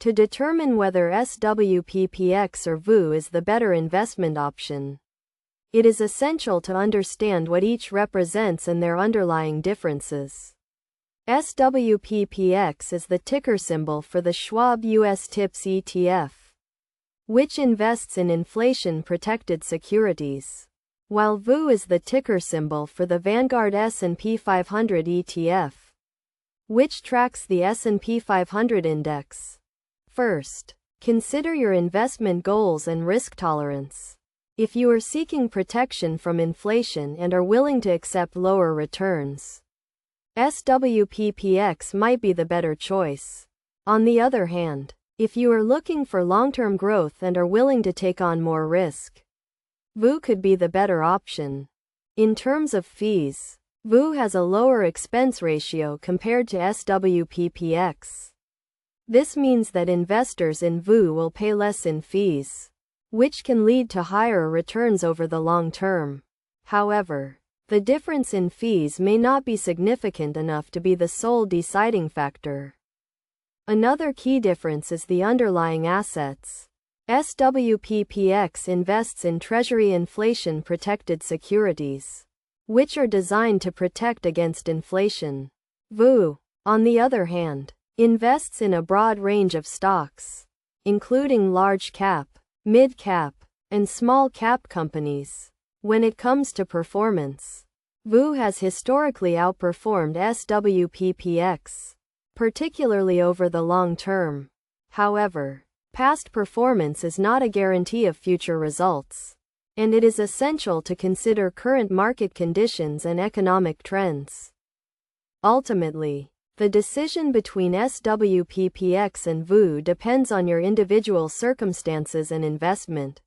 To determine whether SWPPX or VOO is the better investment option, it is essential to understand what each represents and their underlying differences. SWPPX is the ticker symbol for the Schwab US TIPS ETF, which invests in inflation-protected securities, while VOO is the ticker symbol for the Vanguard S&P 500 ETF, which tracks the S&P 500 index. First, consider your investment goals and risk tolerance. If you are seeking protection from inflation and are willing to accept lower returns, SWPPX might be the better choice. On the other hand, if you are looking for long-term growth and are willing to take on more risk, VOO could be the better option. In terms of fees, VOO has a lower expense ratio compared to SWPPX. This means that investors in VOO will pay less in fees, which can lead to higher returns over the long term. However, the difference in fees may not be significant enough to be the sole deciding factor. Another key difference is the underlying assets. SWPPX invests in Treasury inflation-protected securities, which are designed to protect against inflation. VOO, on the other hand, invests in a broad range of stocks, including large-cap, mid-cap, and small-cap companies. When it comes to performance, VOO has historically outperformed SWPPX, particularly over the long term. However, past performance is not a guarantee of future results, and it is essential to consider current market conditions and economic trends. Ultimately, the decision between SWPPX and VOO depends on your individual circumstances and investment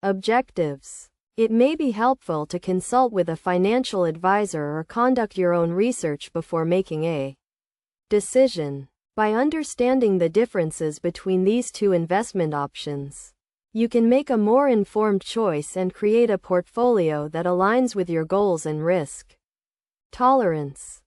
objectives. It may be helpful to consult with a financial advisor or conduct your own research before making a decision. By understanding the differences between these two investment options, you can make a more informed choice and create a portfolio that aligns with your goals and risk tolerance.